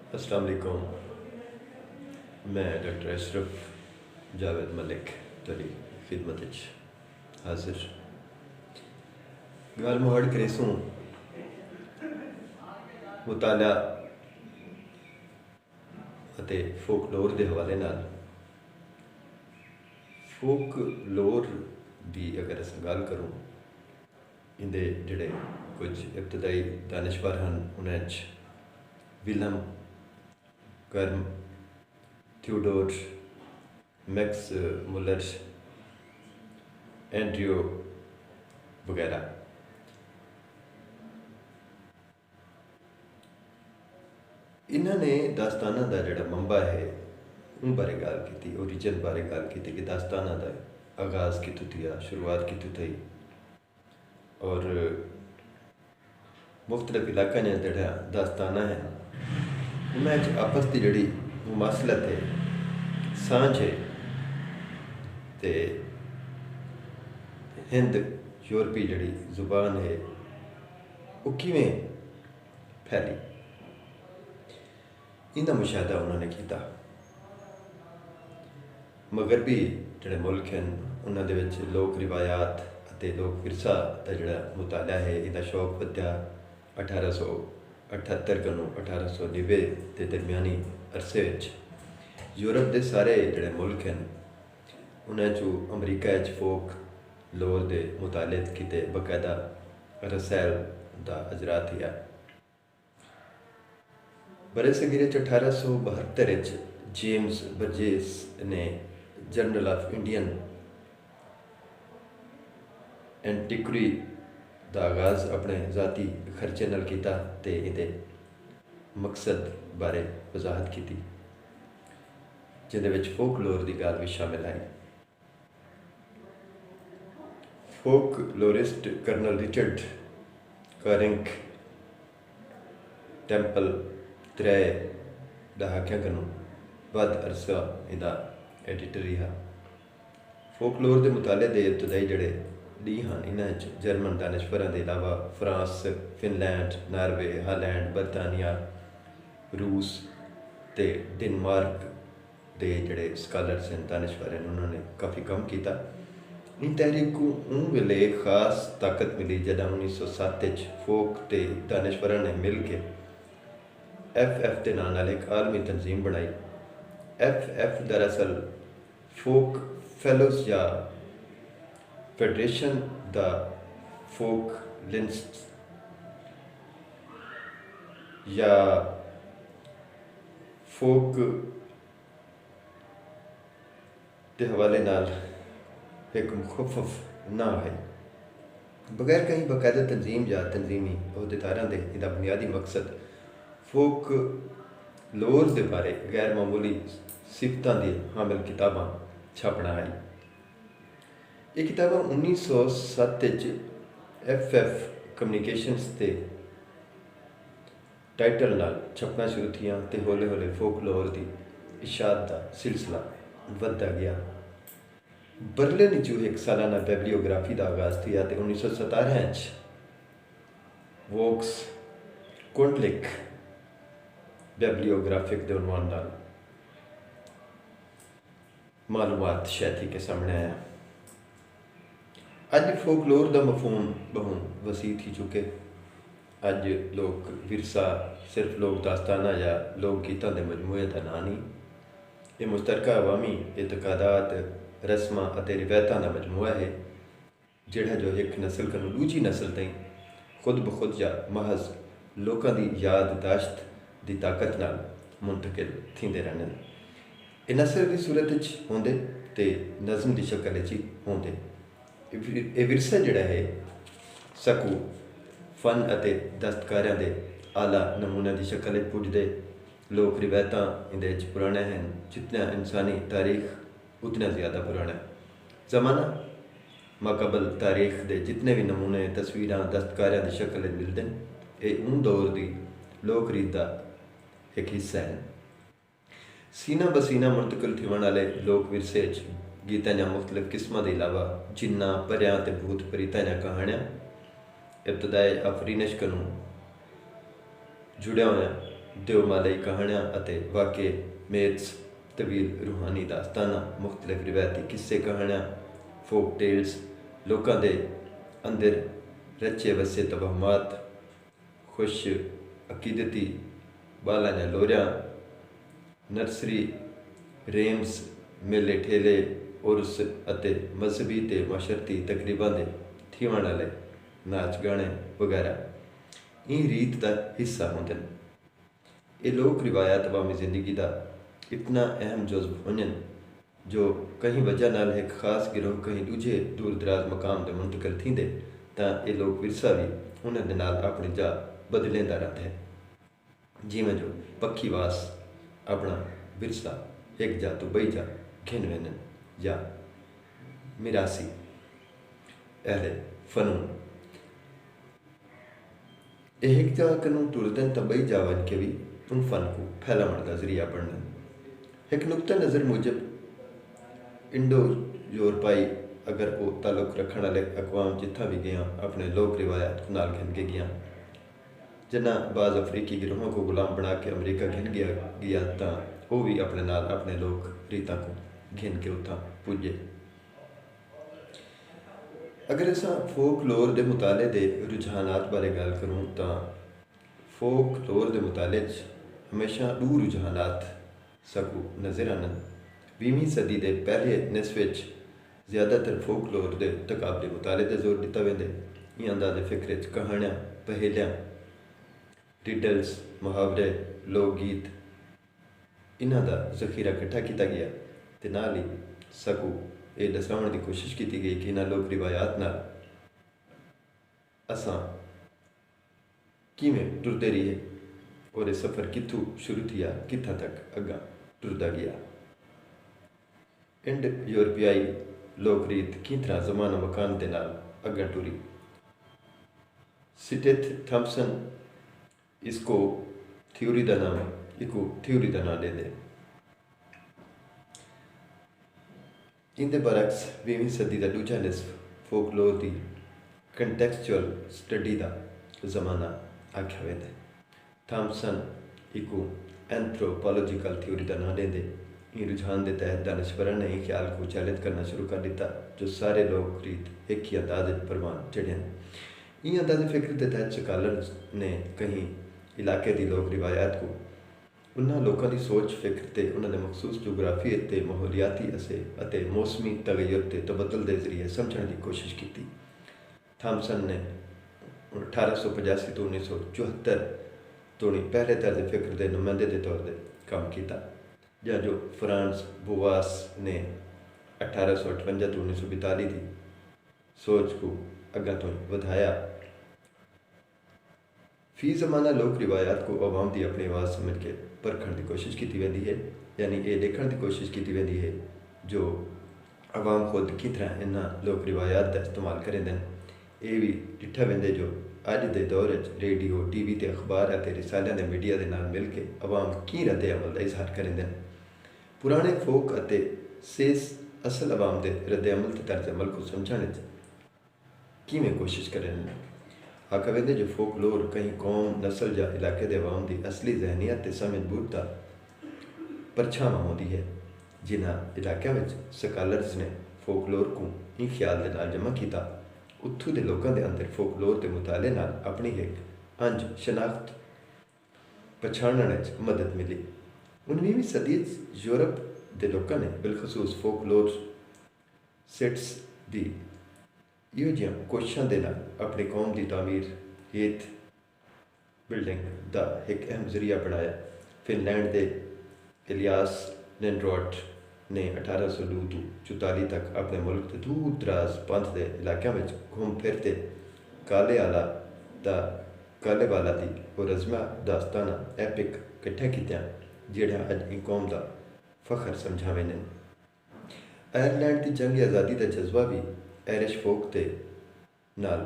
अस्सलाम वालेकुम। मैं डॉक्टर अशरफ जावेद मलिक तेरी खिदमत हाजिर। गल मुहड़ करेसूँ मुताला ਅਤੇ फोकलोर के हवाले नाल। फोकलोर की अगर अस गल करूँ, इनके जोड़े कुछ इब्तदाई दानिशवर हैं, उन्हें विलम गर्म, थियोडोर, मैक्स मुलर, एंड्रियो वगैरह। इन्होंने दास्ताना का जोड़ा मंबा है उन बारे गल की, ओरिजिन बारे गल की कि दास्ताना का आगाज़ कितों थी, शुरुआत कितों थी और मुख्तलिफ इलाकों ने जोड़ा दास्ताना है उन्हें आपस की जी मुमासलत है, सांझ है, तो हिंद यूरोपी जी जुबान है वो किमें फैली, इनका मुशाहदा उन्होंने किया। मगरबी जोड़े मुल्क हैं उन्होंने लोक रिवायात और लोक विरसा का जोड़ा मुताला है, इसका शौक वध्या 1878 को 1890 के दरमियानी अरसे यूरोप के सारे जोड़े मुल्क हैं उन्होंने अमरीका फोक लोर के मुताले किए बाकायदा रसैल का अजरा किया। बरे सगीरे 1872 जेम्स बर्जेस ने जर्नल ऑफ इंडियन एंटिक्विटी का आगाज़ अपने ज़ाती खर्चे नाल कीता ते इहदे मकसद बारे वजाहत की, जिहदे विच फोकलोर की गल भी शामिल है। फोकलोरिस्ट कर्नल रिचर्ड कारिंग टेंपल 3 दहाकियां कनू वध अरसा इहदा एडिटर रहा। फोकलोर के मुताले के इब्तदाई जोड़े डी हैं इन्होंने जर्मन दानिशवरों के अलावा फ्रांस, फिनलैंड, नार्वे, हालैंड, बरतानिया, रूस ते डेनमार्क के जोड़े स्कॉलर्स हैं दानिशवर हैं उन्होंने काफ़ी कम किया। इन तहरीक को उन वेले खास ताकत मिली जब 1907 फोक ते दानिशवरों ने मिल के FF के नाम नाल एक आलमी तंजीम बनाई। FF दरअसल फोक फेलोज या फेडरेशन द फोक लिंस्ट या फोक के हवाले नाल एक मुखफ़फ़ ना है, बगैर कहीं बाकायदा तंजीम या तंजीमी अहदेदारां दे इहदा बुनियादी मकसद फोक लोर के बारे गैर मामूली सिफतां दी हामिल किताबां छापना है। ये किताबां 1907 FF कम्युनिकेशनस के टाइटल नाल छपना शुरू थियां ते हौले हौले फोकलोर की इशात का सिलसिला बढ़ता गया। बर्लिन जो एक सालाना बिबलियोग्राफी का आगाज़ किया तो 1917 वोक्स कुंडलिक बिबलियोग्राफिक के उन्वान नाल मालूमात शैथी के सामने आया। अज फोकलोर का मफहूम बहु वसी थी चुके। अज लोक विरसा सिर्फ लोक दास्ताना या लोक गीतों के मजमूए का ना नहीं, ये मुश्तरका अवामी एतकादात, रस्मां और रिवायतों का मजमूआ है जिहड़ा जो एक नस्ल को दूजी नस्ल तई खुद ब खुद या महज लोगों की याददाश्त की ताकत नाल मुंतकिल थींदे रहने। ये नस्ल की सूरत होंदे ते नज़म की शक्ल होंदे। ये विरसा जिहड़ा है सकू फन और दस्तकारियां के आला नमूने की शक्ल पुजदे। लोक रिवायतां इहदे पुराने हैं, जितना इंसानी तारीख उतना ज़्यादा पुराना है। ज़माना माकबल तारीख के जितने भी नमूने तस्वीरां दस्तकारियां की शक्ल मिलते हैं, ये उन दौर की लोक रीत का एक हिस्सा है। सीना बसीना मुंतकिल थीवण वाले लोक विरसे गीतां या मुख्तलिफ किस्मां के अलावा जिन्ना परियां ते भूत प्रीतां या कहानियां इब्तदाई आफरीनिश कनू जुड़िया हुआ ਦਿਓਮਾਲਈ ਕਹਾਣੀਆਂ ਅਤੇ ਵਾਕੇ ਮੇਥਸ ਤਵੀਲ ਰੂਹਾਨੀ ਦਾਸਤਾਨਾਂ ਮੁਖਤਲਿਫ ਰਿਵਾਇਤੀ ਕਿੱਸੇ ਕਹਾਣੀਆਂ ਫੋਕ ਟੇਲਸ ਲੋਕਾਂ ਦੇ ਅੰਦਰ रचे वसे तवहमात खुश अकीदती बाला या लोरिया नर्सरी रेम्स मेले ठेले उर्स अते मजहबी ते माशरती तकरीबा के थीवण वाले नाच गाने वगैरह इन रीत का हिस्सा होंगे। ये लोक रिवायात अवामी जिंदगी का इतना अहम जुज़्व होने जो कहीं वजह नाल एक खास गिरोह कहीं दूजे दूर दराज मकाम से मुंतकिल थींदे ਤਾਂ ਇਹ ਲੋਕ ਵਿਰਸਾ ਵੀ ਉਹਨਾਂ ਦੇ ਨਾਲ ਆਪਣੀ ਜਾ ਬਦਲੇਂਦਾ ਰਹਿੰਦਾ ਹੈ। ਜਿਵੇਂ ਜੋ ਪੱਖੀ ਵਾਸ ਆਪਣਾ ਵਿਰਸਾ ਇੱਕ ਜਾ ਤੋਂ ਬਈ ਜਾ ਘਿਨ ਵੈਨਨ ਜਾਂ ਮਿਰਾਸੀ ਅਹਲੇ ਫਨੂਨ ਇਹ ਇੱਕ ਜਾ ਕਨੂੰ ਤੁਰਦਨ ਤਾਂ ਬਈ ਜਾ ਵਨ ਕੇ ਵੀ उन फ़न को फैलावन का ज़रिया बनना। एक नुक्ता नज़र मुजब इंडो यूरोपाई अगर वो ताल्लुक रखने वाले अकवाम जिथा भी गया अपने लोक रिवायात को नाल घिन के गया जिन्हें बाज़ अफ्रीकी गिरोहों को गुलाम बना के अमरीका घिन गया तो वो भी अपने नाल अपने लोक रीता को घिन के उतना पुजे। अगर असा फोक लोर के मुताले के रुझानात बारे गल करूँ तो फोक लोर के मुताले हमेशा दो रुझानात सकू नज़र आन। 20वीं सदी के पहले निसफ ज़्यादातर फोक लोर के तकाबले मुताले पर जोर दिता वेंदे। इन अंदाज़े फिक्र कहानियाँ पहेलियाँ रिडल्स मुहावरे लोक गीत इन्हां दा ज़खीरा इकट्ठा किया गया ते नाल ही सकू ये दसाउण की कोशिश की गई कि इन्हां लोक रिवायात नाल असां किवें टुरदे रहिए और ये सफ़र कित्थों शुरू थिया कित्थां तक अग्गां टुरदा गया। इंड यूरोपियाई लोक रीत की तरह जमाना मकान के नाल अग्गां टुरी। सिटेथ थॉम्सन इसको थ्योरी का नाम इको थ्योरी का नाम देंदे। इनके बरक्स 20वीं सदी का दूजा निसफ फोकलोर की कंटैक्सचुअल स्टडी का जमाना आख्या वेंदा। थॉम्सन इको एंथ्रोपोलॉजिकल थ्योरी का नाम देंदे। इन रुझान के तहत दानिशवरां ने यह ख्याल को चालित करना शुरू कर दिता जो सारे लोक रीत एक ही अंदाज प्रवान चढ़िया। इन अंदाजे फिक्र के तहत स्कॉलर ने कहीं इलाके की लोक रिवायात को उन्होंने लोगों की सोच फिक्र ते उन्होंने मखसूस जोग्राफी ते माहौलियाती असर अते मौसमी तगैर ते तबदल के जरिए समझने की कोशिश की। थॉम्सन ने 1885 तो 1974 तो पहले तर्ज फिक्र के नुमाइंदे के तौर पर काम किया या जो फ्रांस बोवास ने 1858 तो 1942 की सोच को अग्गा तो वधाया। फी जमाना लोक रिवायात को आवाम की अपनी आवाज़ समझ के परखण की कोशिश की वेंदी है, यानी ये देखने की कोशिश की वेंदी है जो आवाम खुद की तरह इन्हां लोक रिवायात का इस्तेमाल करेंदे। ये भी डिठा वेंदे जो अज के दौर रेडियो TV ते अखबार और रिसालियां के मीडिया के नाल मिल के आवाम की रद्द अमल का इजहार करेंदे। पुराने फोक अते सेस असल आवाम के रद्द अमल के तर्ज अमल को समझने किवें कोशिश करें। आखा वेंदे जो फोक लोर कहीं कौम नस्ल या इलाके के आवाम की असली जहनीत ते समझ बूझ का परछावां होंदी है। जिन्हां इलाकों में स्कॉलर्स ने फोकलोर को इन ख्याल के नाल जमा किया उत्थों के लोगों के अंदर फोकलोर के मुताले नाल अपनी एक अंज शनाख्त पछाणने मदद मिली। 19वीं सदी यूरोप के लोगों ने बिलखसूस फोकलोर सेट्स की इहो जिहियां कोशिशों के नाल अपनी कौम की तामीर हेत बिल्डिंग का एक अहम जरिया बनाया। फिनलैंड के इलियास लिंडरोट ने 1802 तो 44 तक अपने मुल्क के दूर दराज पंथ के इलाकों में घूम फिरते कालेवाला की और रज़मा दास्ताना एपिक इकट्ठे किया जिहड़ा अज इन कौम का फखर समझावे ने। आयरलैंड की जंग आज़ादी का जज्बा भी आयरिश फोक के नाल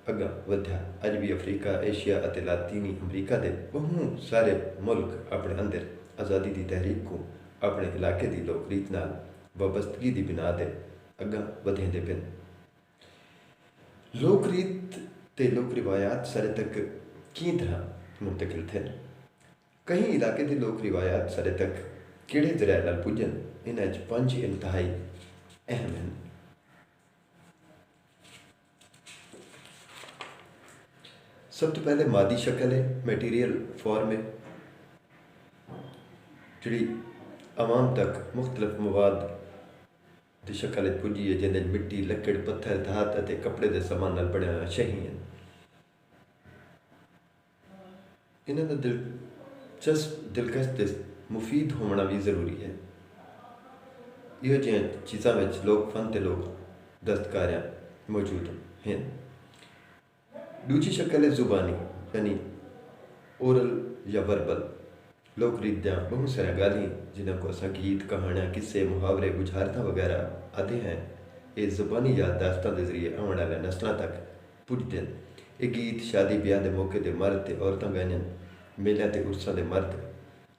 अग्गां वधिया। अज भी अफ्रीका एशिया और लातीनी अमरीका के बहुत सारे मुल्क अपने अंदर आज़ादी की तहरीक को अपने इलाके की लोक रीत नाल वाबस्तगी की बिना पर अग्गां वधेंदे पे। लोक रीत ते लोक रिवायात सारे तक की तरह मुंतकिल थे। कई इलाके के लोक रिवायात साढ़े तक किहड़े जरिए नाल पुज्जन, इन्हां च 5 इंतहाई अहम हैं। सब तो पहले मादी शक्ल है, मटीरियल फॉर्म है, जी आवाम तक मुख्तलिफ मवाद की शक्ल पुजी है, जिन्हें मिट्टी, लकड़, पत्थर, धात और कपड़े के समान नाल बने हुए शही हैं। इन्हां दा दिलचस्प, दिलकश ते मुफीद होना भी जरूरी है। इहो जिहियां चीज़ां विच लोक फन ते लोक दस्तकारियां मौजूद हैं। दूजी शक्ल है जुबानी, यानी ओरल या वर्बल। लोक रीतियाँ बहुत सारा गाली जिन्हों को असा गीत, कहानियाँ, किस्से, मुहावरे, बुझारतां वगैरह आदि हैं। ये ज़ुबानी याददाश्तां के जरिए आने वाले नस्लों तक पुजते हैं। ये गीत शादी ब्याह के मौके पर मर्द ते औरतां गायन, मेलों ते उर्सां दे मर्द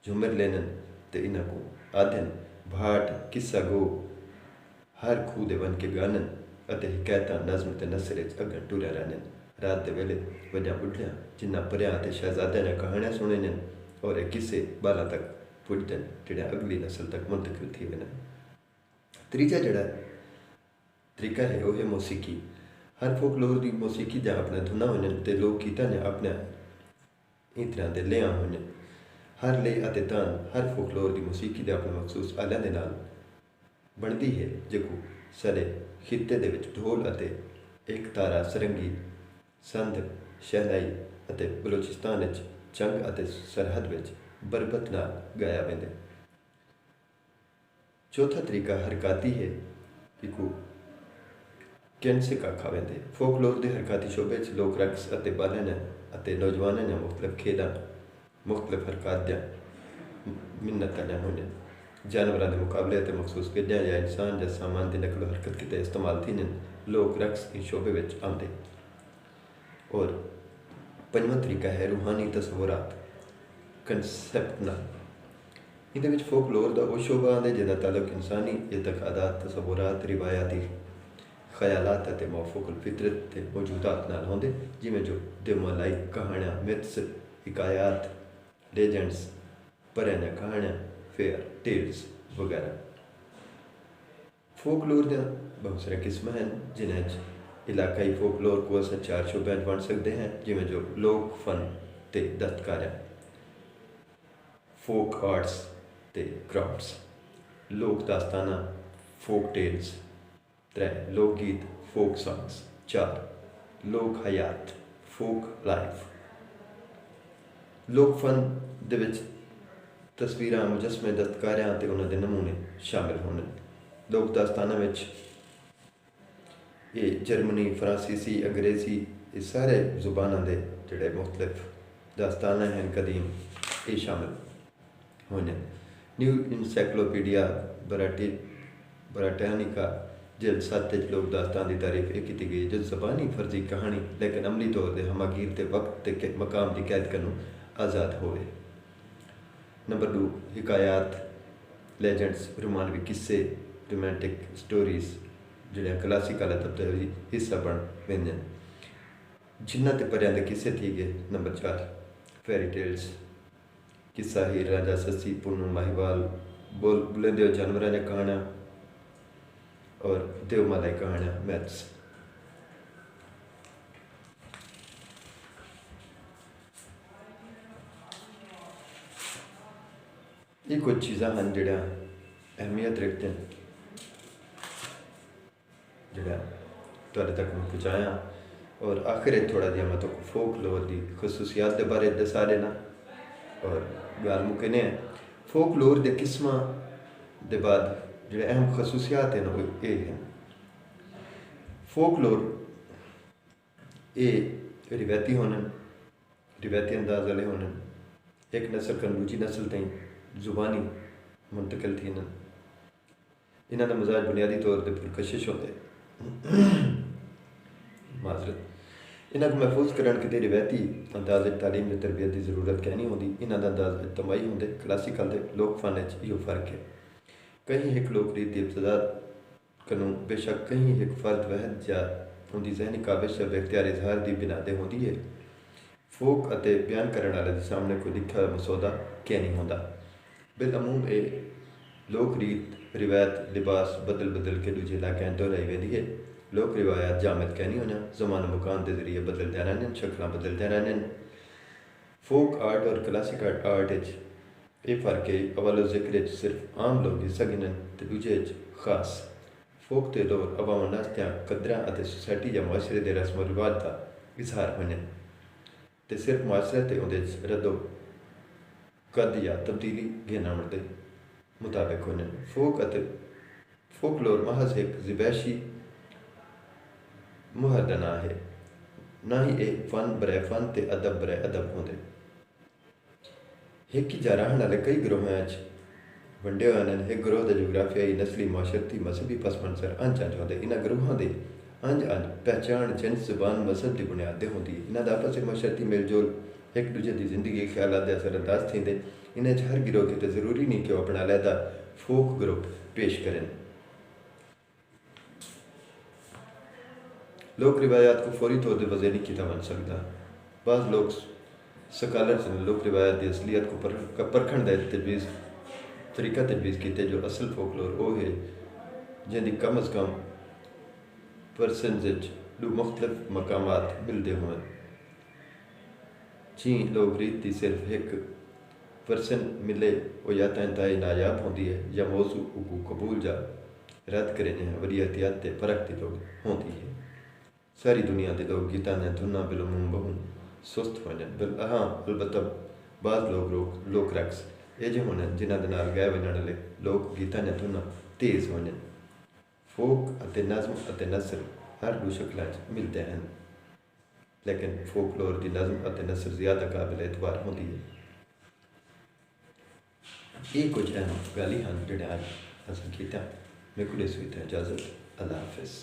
झूमर लेनन ते इन्हां को आदन भाट, किस्सा गो, हर खूह दे बन के गानन अते हिकायतां नज़म ते नसर च अगन टुरिया रहन। रात के वेले वड्डियां बुढ़ियां जिन्हां परियां ते शहजादियां ने कहानियां सुणियां और एक किस्से बालां तक पुजदन, जिहड़े अगली नस्ल तक मुंतकिल थी वेंदन। तीजा जिहड़ा तरीका है वह है मौसीकी। हर फोकलोर की मौसीकी जा अपने धुनां होइयां ते लोक गीतां ने अपने इस तरह के लियां होइयां। हर ले अते तान हर फोकलोर की मौसीकी के अपने मखसूस आलियां दे नाल बनती है, जो सारे खिते दे विच ढोल अते एक तारा, सरंगी, संध, शहनाई अते बलोचिस्तान विच जंग अते सरहद विच बरबत नाल गाया वेंदे। चौथा तरीका हरकाती है, इको कैंसिक आखा वेंदे। फोकलोर के हरकाती शोबे च लोक रक्स अते बालन अते नौजवानों ने मुख्तलिफ खेलों, मुख्तलिफ हरकत मिन्नत होने जानवरों के मुकाबले अते मखसूस गड्डियां या इंसान या सामान की नकलो हरकत किते इस्तेमाल थी लोक रक्स इन शोबे में आते। और पंजवां तरीका है रूहानी तस्वुरात, कंसैप्ट नाल। इहदे फोकलोर का वह शोबा आंदे जिहदा ताल्लुक इंसानी एतकादात, तस्वुरात, रिवायाती ख्यालात अते मौफूकुल फितरत के मौजूदात नाल होंदे, जिवें जो दिमालाई कहानियां, मिथ्स, हिकायात, लेजेंड्स, परियां दियां कहानियां, फेयर टेल्स वगैरह। फोकलोर द बहुत सारे किस्म हैं, जिन्हें इलाकाई फोकलोर को अस 4 शोबे बन सकते हैं, जिमें जो लोक फन ते दस्तकारियां, फोक आर्ट्स ते क्राफ्ट्स, लोक दास्ताना, फोक टेल्स, 3 लोक गीत, फोक सॉन्ग्स, 4 लोक हयात, फोक लाइफ। लोक फन दे विच तस्वीरां, मुजस्मे, दस्तकारियां ते उन्हां दे नमूने शामिल होने। लोक दास्ताना विच ये जर्मनी, फ्रांसीसी, अंग्रेजी, ये सारे जुबानों के जोड़े मुख्तलिफ दास्ताना हैं कदीम, ये शामिल होने। न्यू इंसाइक्लोपीडिया ब्रिटानिका जिल्द 7 लोक दास्तान की तारीफ ये की गई, जो ज़बानी फर्जी कहानी लेकिन अमली तौर पर हमागीर के वक्त के मकाम की कैद करनों आज़ाद होए। नंबर 2 हिकायात, लेजेंड्स, रोमानवी किस्से, रोमांटिक स्टोरीज, जिहड़ियां क्लासिकल अदब का हिस्सा बन वेंदियां, जिन्हां ते परियां दे किस्से थी गए। नंबर 4 फेरी टेल्स, किस्सा हीर रांझा, सस्सी पुन्नू, माहीवाल, बुलंदे जानवरों ने कहानियां और देवमालाई कहानियां, मैथ्स। ये कुछ चीज़ां हैं जिहड़ियां अहमियत रखते हैं, जिहड़ा तुहाडे तक मैं पहुँचाया। और आखिर थोड़ा जिहा मैं तो फोकलोर की खसूसियात के बारे दसा देना और गल मुकने। फोकलोर के किस्मां के बाद जो अहम खसूसियात हैं वो ये हैं। फोकलोर ये रिवायती होने, रिवायती अंदाज वाले होने, एक नस्ल का दूजी नस्ल तई जुबानी मुंतकिल थी। इन्हां दा मजाज बुनियादी तौर पर पुरकशिश होते। माजरत, इन्हां को महफूज करने के लिए रिवायती अंदाज तालीम की तरबियत की जरूरत क्या नहीं होती। इन्हां दा अंदाज इज्तमाही होंगे। क्लासिकल के लोक फन यो फर्क है। कहीं एक लोक रीत की इब्तदा कनू बेशक कहीं एक फर्द वहद या उनकी जहनी काबिश या इख्तियार इजहार की बिना दे होंदी है। फोक ਅਤੇ ਬਿਆਨ ਕਰਨ ਵਾਲੇ ਦੇ ਸਾਹਮਣੇ ਕੋਈ ਲਿਖਿਆ ਹੋਇਆ ਮਸੌਦਾ ਕਿ ਨਹੀਂ ਹੁੰਦਾ। ਬਿਲਅਮੂਮ ਇਹ ਲੋਕ ਰੀਤ ਰਿਵਾयत ਲਿਬਾਸ ਬਦਲ ਬਦਲ ਕੇ ਦੂਜੇ ਇਲਾਕਿਆਂ दोहराई वेंदी है। लोक रिवायात जामद कहनी होना ज़मान मकान के जरिए बदलते रहने, शक्ल बदलते रहने। फोक आर्ट और क्लासिक आर्ट ये फ़र्क है, अवल जिक्र सिर्फ आम लोग हिस्सा गिनन ते दूजे खास। फोक के दौर अवाम नास्तियाँ कदरां अते सोसाइटी या मुआशरे के रस्म रिवाज का इजहार होने ते सिर्फ मुआशरे ते उहदे रद्दो कद या तब्दीली गिना के मुताबिक होने। फोकलोर महज एक ज़िबाशी मुहर का ना है, ना ही ये फन बरे फन ते अदब बरे अदब होंदे। एक ही जा रहने वाले कई ग्रोह वंडे हुए हैं। एक ग्रोह का जोग्राफियाई नस्ली माशरती मजहबी पस मंजर अंज अंज होंदे। इन्हां ग्रोहों की अंज अंज पहचान जिनस जुबान मजहब की बुनियाद ते होंदी। इन्हां दा आपस में माशरती मेलजोल एक दूजे की जिंदगी ख्यालात के असरअंदाज थींदे। इन्हें हर गिरोह की तो जरूरी नहीं कि वह अपना अलहदा फोक ग्रुप पेश करें। लोक रिवायात को फौरी तौर पर वज़े नहीं किया बन सकता। बाज़ लोग स्कॉलर्स ने लोक रिवायात की असलियत को परखण का तरीका तजवीज़ किया जो असल फोकलोर वो है जिंदी कम अज़ कम परसेंटेज दो मुख्तलिफ मकामात मिलते हुए। जी लोग रीत की सिर्फ एक परसेंट मिले वो या तो इंतहाई नायाब होती है या मौजू को कबूल जा रद्द करें वरी एहतियात ते फर्क की लोग होती है। सारी दुनिया के लोग गीतां ने धुना बिलअमूम बहुत सुस्त होने हाँ अलबत्ता बाद लोक रक्स ये जो होने जिन्हों के नाल गाए वजन वाले लोक गीतां ने धुना तेज़ होने। फोक अते नज़म अते नसर हर दो शक्लों मिलते हैं, लेकिन फोकलोर की नज़म अते नसर ज़्यादा काबिल एतबार होती है। ये कुछ अहम गल हैं जिन्हें अस किया। मैं कुछ इस इजाज़त। अल्लाह हाफिज़।